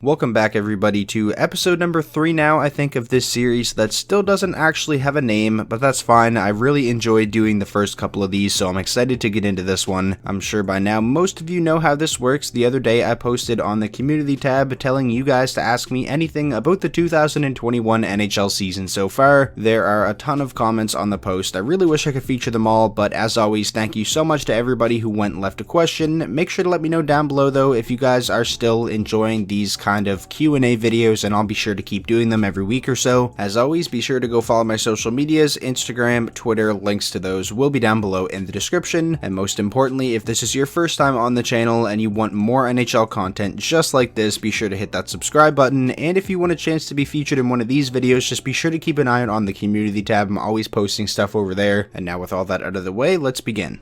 Welcome back everybody to episode number 3 now, I think, of this series that still doesn't actually have a name, but that's fine. I really enjoyed doing the first couple of these, so I'm excited to get into this one. I'm sure by now most of you know how this works. The other day I posted on the community tab telling you guys to ask me anything about the 2021 NHL season so far. There are a ton of comments on the post. I really wish I could feature them all, but as always, thank you so much to everybody who went and left a question. Make sure to let me know down below though if you guys are still enjoying these kind of Q&A videos, and I'll be sure to keep doing them every week or so. As always, be sure to go follow my social medias, Instagram, Twitter, links to those will be down below in the description. And most importantly, if this is your first time on the channel and you want more NHL content just like this, be sure to hit that subscribe button. And if you want a chance to be featured in one of these videos, just be sure to keep an eye out on the community tab. I'm always posting stuff over there. And now with all that out of the way, let's begin.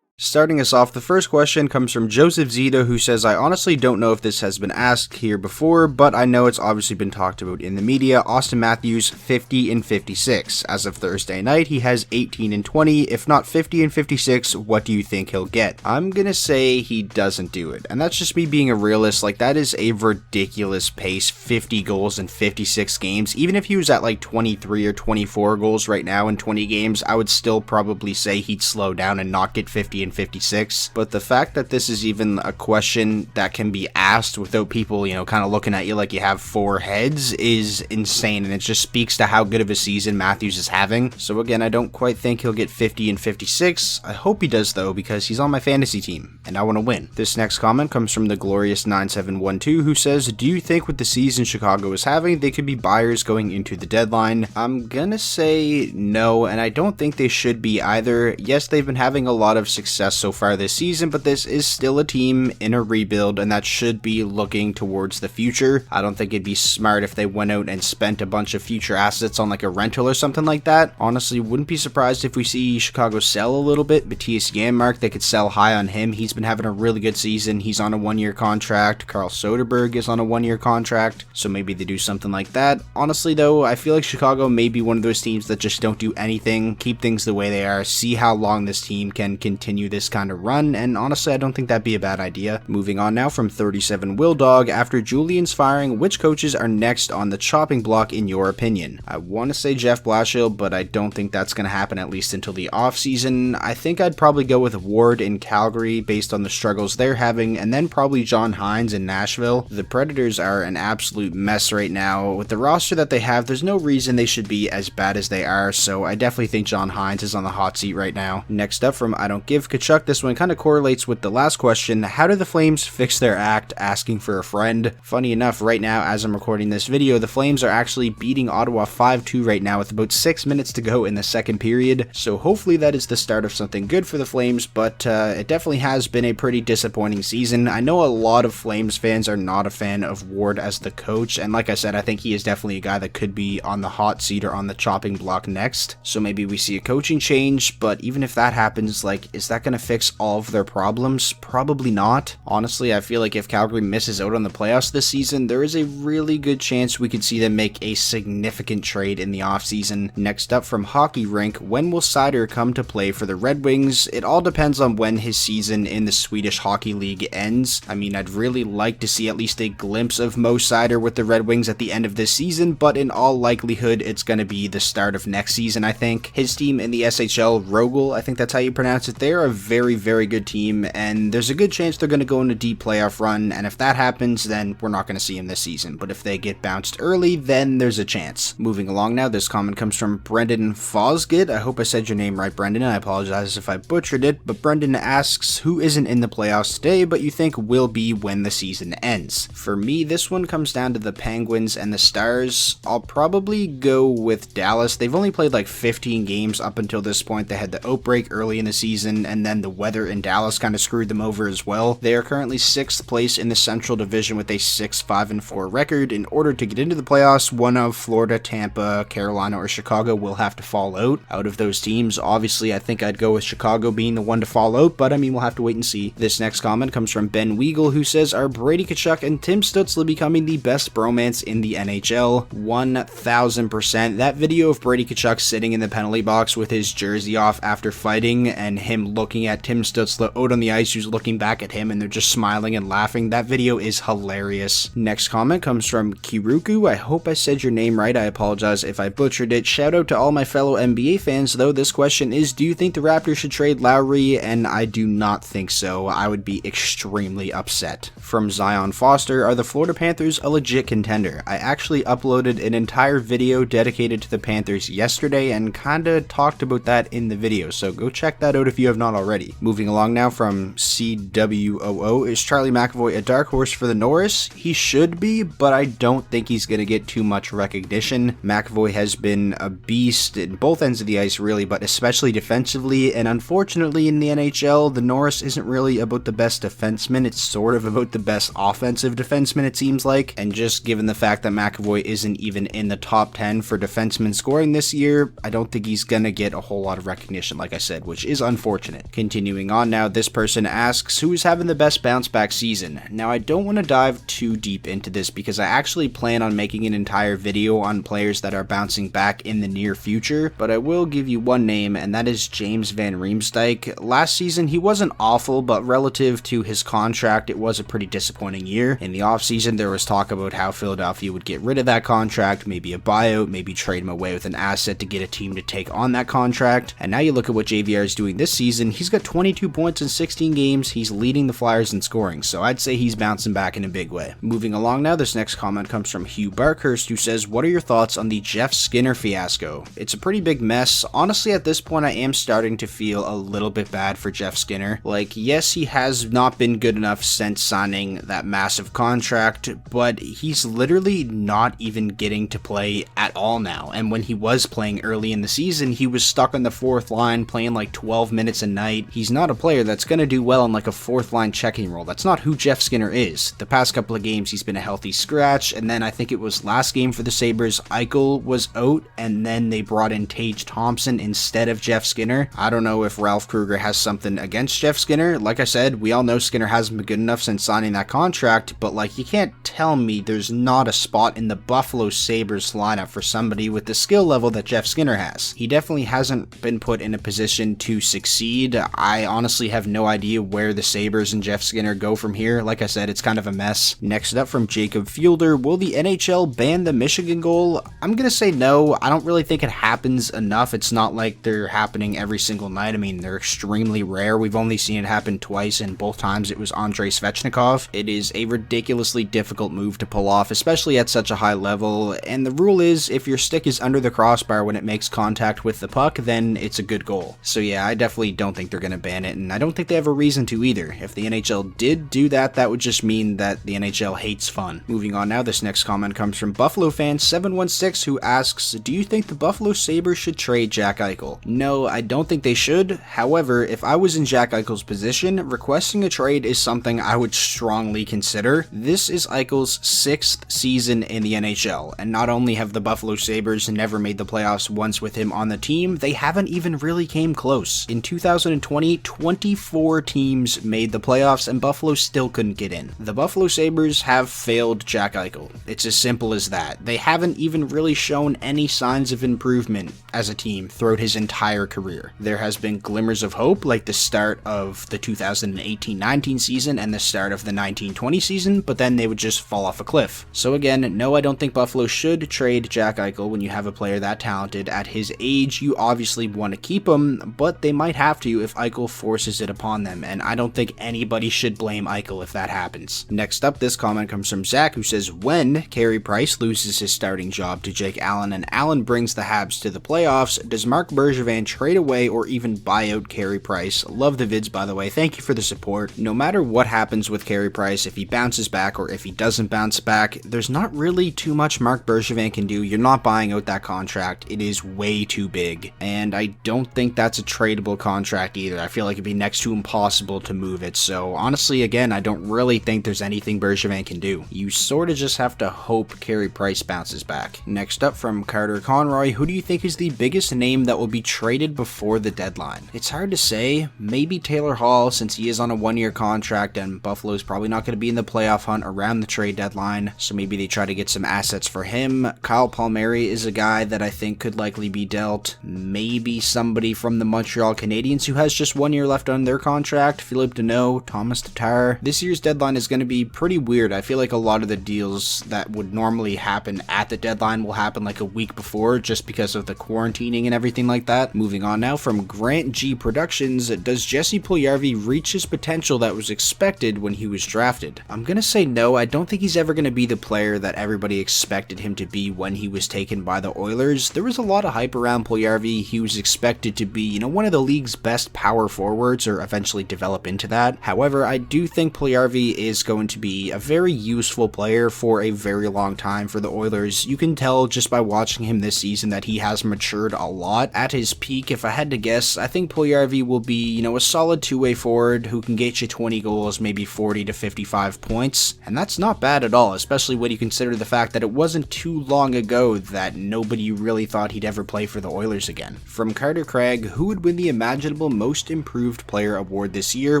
Starting us off, the first question comes from Joseph Zito, who says, I honestly don't know if this has been asked here before, but I know it's obviously been talked about in the media. Auston Matthews, 50 and 56. As of Thursday night, he has 18 and 20. If not 50 and 56, what do you think he'll get? I'm gonna say he doesn't do it, and that's just me being a realist. Like, that is a ridiculous pace, 50 goals in 56 games. Even if he was at like 23 or 24 goals right now in 20 games, I would still probably say he'd slow down and not get 50 and 56, but the fact that this is even a question that can be asked without people, kind of looking at you like you have 4 heads is insane, and it just speaks to how good of a season Matthews is having. So again, I don't quite think he'll get 50 and 56. I hope he does though, because he's on my fantasy team, and I want to win. This next comment comes from the glorious 9712, who says, do you think with the season Chicago is having, they could be buyers going into the deadline? I'm gonna say no, and I don't think they should be either. Yes, they've been having a lot of success so far this season, but this is still a team in a rebuild, and that should be looking towards the future. I don't think it'd be smart if they went out and spent a bunch of future assets on like a rental or something like that. Honestly, wouldn't be surprised if we see Chicago sell a little bit. Matthias Janmark, they could sell high on him. He's been having a really good season. He's on a 1-year contract. Carl Soderberg is on a 1-year contract, so maybe they do something like that. Honestly though, I feel like Chicago may be one of those teams that just don't do anything, keep things the way they are, see how long this team can continue this kind of run, and honestly I don't think that'd be a bad idea. Moving on now from 37 Will Dog, after Julian's firing, which coaches are next on the chopping block in your opinion? I want to say Jeff Blashill, but I don't think that's going to happen at least until the offseason. I think I'd probably go with Ward in Calgary based on the struggles they're having, and then probably John Hines in Nashville. The Predators are an absolute mess right now. With the roster that they have, there's no reason they should be as bad as they are, so I definitely think John Hines is on the hot seat right now. Next up from I Don't Give Kachuk, this one kind of correlates with the last question. How do the Flames fix their act asking for a friend? Funny enough, right now as I'm recording this video, the Flames are actually beating Ottawa 5-2 right now with about 6 minutes to go in the second period, so hopefully that is the start of something good for the Flames, but it definitely has been a pretty disappointing season. I know a lot of Flames fans are not a fan of Ward as the coach, and like I said, I think he is definitely a guy that could be on the hot seat or on the chopping block next, so maybe we see a coaching change, but even if that happens, like, is that going to fix all of their problems? Probably not. Honestly, I feel like if Calgary misses out on the playoffs this season, there is a really good chance we could see them make a significant trade in the offseason. Next up from Hockey Rink, when will Seider come to play for the Red Wings? It all depends on when his season in the Swedish Hockey League ends. I mean, I'd really like to see at least a glimpse of Mo Seider with the Red Wings at the end of this season, but in all likelihood, it's going to be the start of next season, I think. His team in the SHL, Rogel, I think that's how you pronounce it, they're a very, very good team, and there's a good chance they're going to go on a deep playoff run, and if that happens, then we're not going to see him this season, but if they get bounced early, then there's a chance. Moving along now, this comment comes from Brendan Fosgit. I hope I said your name right, Brendan, and I apologize if I butchered it, but Brendan asks, who isn't in the playoffs today, but you think will be when the season ends? For me, this one comes down to the Penguins and the Stars. I'll probably go with Dallas. They've only played like 15 games up until this point. They had the outbreak early in the season, and then the weather in Dallas kind of screwed them over as well. They are currently 6th place in the Central Division with a 6-5-4 record. In order to get into the playoffs, one of Florida, Tampa, Carolina, or Chicago will have to fall out. Out of those teams, obviously, I think I'd go with Chicago being the one to fall out, but I mean, we'll have to wait and see. This next comment comes from Ben Weagle, who says, are Brady Tkachuk and Tim Stützle becoming the best bromance in the NHL? 1000%. That video of Brady Tkachuk sitting in the penalty box with his jersey off after fighting and him looking looking at Tim Stützle out on the ice who's looking back at him and they're just smiling and laughing. That video is hilarious. Next comment comes from Kiruku. I hope I said your name right. I apologize if I butchered it. Shout out to all my fellow NBA fans though. This question is, do you think the Raptors should trade Lowry? And I do not think so. I would be extremely upset. From Zion Foster, are the Florida Panthers a legit contender? I actually uploaded an entire video dedicated to the Panthers yesterday and kinda talked about that in the video, so go check that out if you have not already. Moving along now from CWOO, is Charlie McAvoy a dark horse for the Norris? He should be, but I don't think he's gonna get too much recognition. McAvoy has been a beast in both ends of the ice really, but especially defensively, and unfortunately in the NHL, the Norris isn't really about the best defenseman, it's sort of about the best offensive defenseman it seems like, and just given the fact that McAvoy isn't even in the top 10 for defenseman scoring this year, I don't think he's gonna get a whole lot of recognition, like I said, which is unfortunate. Continuing on now, this person asks, who is having the best bounce back season? Now I don't want to dive too deep into this because I actually plan on making an entire video on players that are bouncing back in the near future, but I will give you one name, and that is James Van Riemsdyk. Last season he wasn't awful, but relative to his contract it was a pretty disappointing year. In the offseason there was talk about how Philadelphia would get rid of that contract, maybe a buyout, maybe trade him away with an asset to get a team to take on that contract, and now you look at what JVR is doing this season. He's got 22 points in 16 games, he's leading the Flyers in scoring, so I'd say he's bouncing back in a big way. Moving along now, this next comment comes from Hugh Barkhurst, who says, what are your thoughts on the Jeff Skinner fiasco? It's a pretty big mess. Honestly, at this point I am starting to feel a little bit bad for Jeff Skinner. Like, yes, he has not been good enough since signing that massive contract, but he's literally not even getting to play at all now, and when he was playing early in the season, he was stuck on the fourth line playing like 12 minutes a night. He's not a player that's going to do well in like a fourth line checking role. That's not who Jeff Skinner is. The past couple of games he's been a healthy scratch, and then I think it was last game for the Sabres, Eichel was out, and then they brought in Tage Thompson instead of Jeff Skinner. I don't know if Ralph Krueger has something against Jeff Skinner. Like I said, we all know Skinner hasn't been good enough since signing that contract, but like, you can't tell me there's not a spot in the Buffalo Sabres lineup for somebody with the skill level that Jeff Skinner has. He definitely hasn't been put in a position to succeed. I honestly have no idea where the Sabres and Jeff Skinner go from here. Like I said, it's kind of a mess. Next up from Jacob Fielder, will the NHL ban the Michigan goal? I'm gonna say no. I don't really think it happens enough. It's not like they're happening every single night. I mean, they're extremely rare. We've only seen it happen twice, and both times it was Andrei Svechnikov. It is a ridiculously difficult move to pull off, especially at such a high level, and the rule is if your stick is under the crossbar when it makes contact with the puck, then it's a good goal. So yeah, I definitely don't think they're going to ban it, and I don't think they have a reason to either. If the NHL did do that, that would just mean that the NHL hates fun. Moving on now, this next comment comes from Buffalo fan 716, who asks, do you think the Buffalo Sabres should trade Jack Eichel? No, I don't think they should. However, if I was in Jack Eichel's position, requesting a trade is something I would strongly consider. This is Eichel's 6th season in the NHL, and not only have the Buffalo Sabres never made the playoffs once with him on the team, they haven't even really came close. In 2020, 24 teams made the playoffs and Buffalo still couldn't get in. The Buffalo Sabres have failed Jack Eichel. It's as simple as that. They haven't even really shown any signs of improvement as a team throughout his entire career. There has been glimmers of hope, like the start of the 2018-19 season and the start of the 19-20 season, but then they would just fall off a cliff. So again, no, I don't think Buffalo should trade Jack Eichel. When you have a player that talented at his age, you obviously want to keep him, but they might have to if Eichel forces it upon them, and I don't think anybody should blame Eichel if that happens. Next up, this comment comes from Zach, who says, when Carey Price loses his starting job to Jake Allen and Allen brings the Habs to the playoffs, does Marc Bergevin trade away or even buy out Carey Price? Love the vids, by the way. Thank you for the support. No matter what happens with Carey Price, if he bounces back or if he doesn't bounce back, there's not really too much Marc Bergevin can do. You're not buying out that contract. It is way too big, and I don't think that's a tradable contract either. I feel like it'd be next to impossible to move it, so honestly, again, I don't really think there's anything Bergevin can do. You sort of just have to hope Carey Price bounces back. Next up from Carter Conroy, who do you think is the biggest name that will be traded before the deadline? It's hard to say. Maybe Taylor Hall, since he is on a one-year contract and Buffalo's probably not going to be in the playoff hunt around the trade deadline, so maybe they try to get some assets for him. Kyle Palmieri is a guy that I think could likely be dealt. Maybe somebody from the Montreal Canadiens who has just 1 year left on their contract, Philippe Deneau, Thomas Tatar. This year's deadline is going to be pretty weird. I feel like a lot of the deals that would normally happen at the deadline will happen like a week before, just because of the quarantining and everything like that. Moving on now from Grant G Productions, does Jesse Puljujarvi reach his potential that was expected when he was drafted? I'm gonna say no. I don't think he's ever gonna be the player that everybody expected him to be when he was taken by the Oilers. There was a lot of hype around Puljujarvi. He was expected to be, one of the league's best power forwards, or eventually develop into that. However, I do think Puljujarvi is going to be a very useful player for a very long time for the Oilers. You can tell just by watching him this season that he has matured a lot. At his peak, if I had to guess, I think Puljujarvi will be, a solid two-way forward who can get you 20 goals, maybe 40 to 55 points. And that's not bad at all, especially when you consider the fact that it wasn't too long ago that nobody really thought he'd ever play for the Oilers again. From Carter Craig, who would win the imaginable Most Improved Player award this year,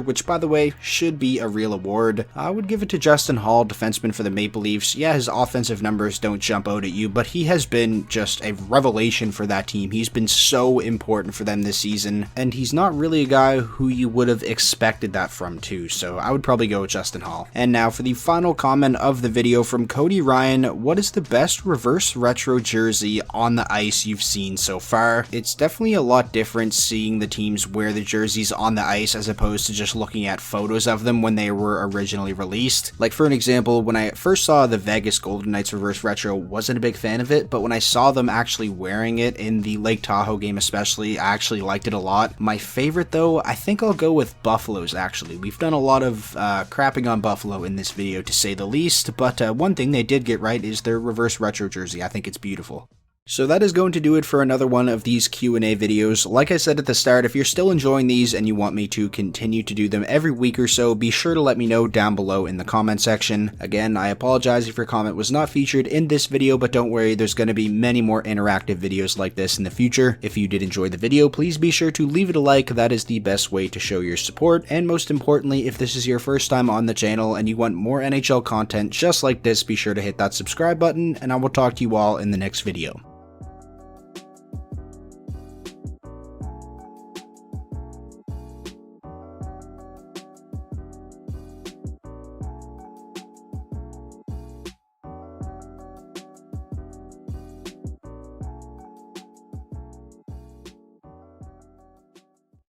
which by the way, should be a real award. I would give it to Justin Hall, defenseman for the Maple Leafs. Yeah, his offensive numbers don't jump out at you, but he has been just a revelation for that team. He's been so important for them this season, and he's not really a guy who you would have expected that from too, so I would probably go with Justin Hall. And now for the final comment of the video from Cody Ryan, what is the best reverse retro jersey on the ice you've seen so far? It's definitely a lot different seeing the teams wear the jerseys on the ice as opposed to just looking at photos of them when they were originally released. Like for an example, when I first saw the Vegas Golden Knights reverse retro, wasn't a big fan of it, but when I saw them actually wearing it in the Lake Tahoe game especially, I actually liked it a lot. My favorite though, I think I'll go with Buffalo's actually. We've done a lot of crapping on Buffalo in this video to say the least, but one thing they did get right is their reverse retro jersey. I think it's beautiful. So that is going to do it for another one of these Q&A videos. Like I said at the start, if you're still enjoying these and you want me to continue to do them every week or so, be sure to let me know down below in the comment section. Again, I apologize if your comment was not featured in this video, but don't worry, there's going to be many more interactive videos like this in the future. If you did enjoy the video, please be sure to leave it a like. That is the best way to show your support. And most importantly, if this is your first time on the channel and you want more NHL content just like this, be sure to hit that subscribe button, and I will talk to you all in the next video.